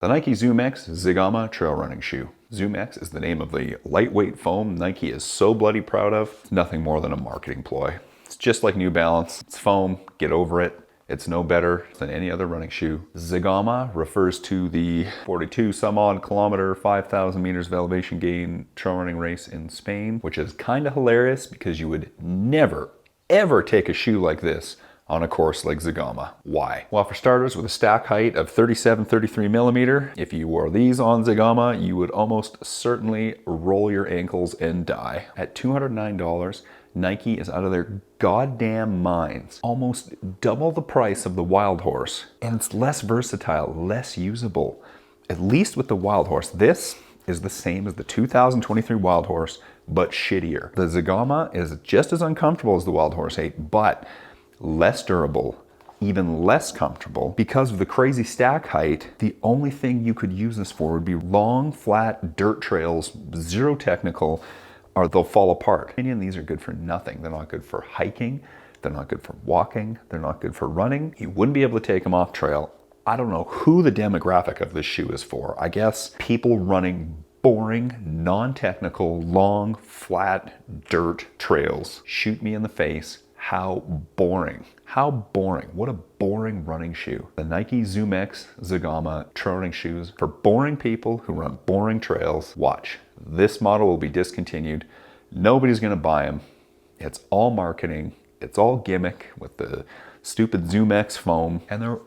The Nike Zoomx Zegama trail running shoe. Zoomx is the name of the lightweight foam Nike is so bloody proud of. It's nothing more than a marketing ploy. It's just like New Balance. It's foam, get over it. It's no better than any other running shoe. Zegama refers to the 42 some odd kilometer, 5,000 meters of elevation gain trail running race in Spain, which is kind of hilarious because you would never, ever take a shoe like this on a course like Zegama. Why? Well, for starters, with a stack height of 33 millimeter, if you wore these on Zegama, you would almost certainly roll your ankles and die. At $209, Nike is out of their goddamn minds. Almost double the price of the Wildhorse. And it's less versatile, less usable. At least with the Wildhorse, this is the same as the 2023 Wildhorse, but shittier. The Zegama is just as uncomfortable as the Wildhorse 8, but less durable, even less comfortable. Because of the crazy stack height, the only thing you could use this for would be long, flat dirt trails, zero technical, or they'll fall apart. And these are good for nothing. They're not good for hiking, they're not good for walking, they're not good for running. You wouldn't be able to take them off trail. I don't know who the demographic of this shoe is for. I guess people running boring, non-technical, long, flat dirt trails. Shoot me in the face. How boring. How boring. What a boring running shoe. The Nike Zoomx Zegama trail running shoes for boring people who run boring trails. Watch. This model will be discontinued. Nobody's going to buy them. It's all marketing. It's all gimmick with the stupid Zoomx foam, and they're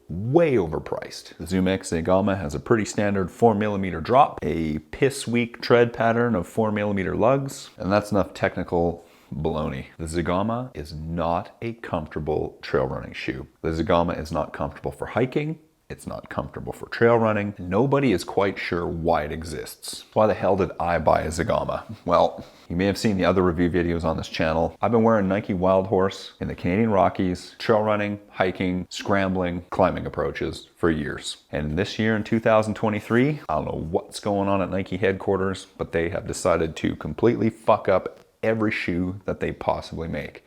way overpriced. The Zoomx Zegama has a pretty standard 4mm drop, a piss weak tread pattern of 4mm lugs, and that's enough technical baloney. The Zegama is not a comfortable trail running shoe. The Zegama is not comfortable for hiking. It's not comfortable for trail running. Nobody is quite sure why it exists. Why the hell did I buy a Zegama? Well, you may have seen the other review videos on this channel. I've been wearing Nike Wildhorse in the Canadian Rockies, trail running, hiking, scrambling, climbing approaches for years. And this year in 2023, I don't know what's going on at Nike headquarters, but they have decided to completely fuck up every shoe that they possibly make.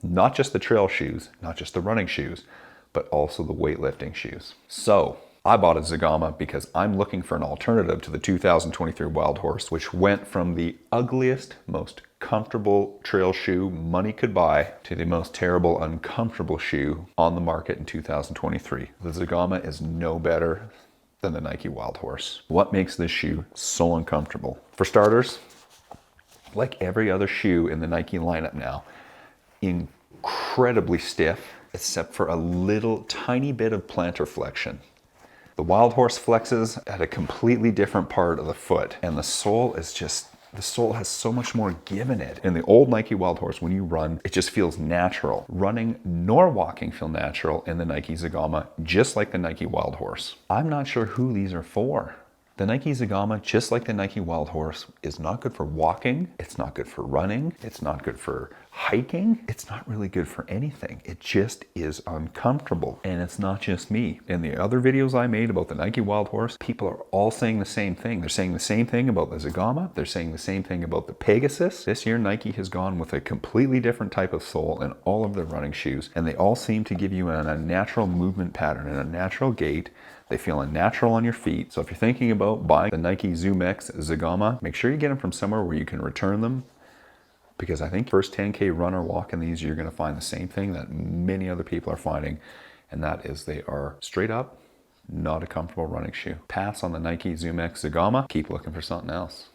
Not just the trail shoes, not just the running shoes, but also the weightlifting shoes. So I bought a Zegama because I'm looking for an alternative to the 2023 Wildhorse, which went from the ugliest, most comfortable trail shoe money could buy to the most terrible, uncomfortable shoe on the market in 2023. The Zegama is no better than the Nike Wildhorse. What makes this shoe so uncomfortable? For starters, like every other shoe in the Nike lineup now, incredibly stiff, except for a little tiny bit of plantar flexion. The Wildhorse flexes at a completely different part of the foot, and the sole is just, the sole has so much more give in it. In the old Nike Wildhorse, when you run, it just feels natural. Running nor walking feel natural in the Nike Zegama, just like the Nike Wildhorse. I'm not sure who these are for. The Nike Zegama, just like the Nike Wildhorse, is not good for walking, it's not good for running, it's not good for hiking, it's not really good for anything. It just is uncomfortable. And it's not just me. In the other videos I made about the Nike Wildhorse, people are all saying the same thing. They're saying the same thing about the Zegama, they're saying the same thing about the Pegasus. This year Nike has gone with a completely different type of sole in all of their running shoes, and they all seem to give you a natural movement pattern and a natural gait. They feel unnatural on your feet. So if you're thinking about buying the Nike Zoomx Zegama, make sure you get them from somewhere where you can return them, because I think first 10K run or walk in these, you're gonna find the same thing that many other people are finding, and that is they are straight up not a comfortable running shoe. Pass on the Nike Zoomx Zegama, keep looking for something else.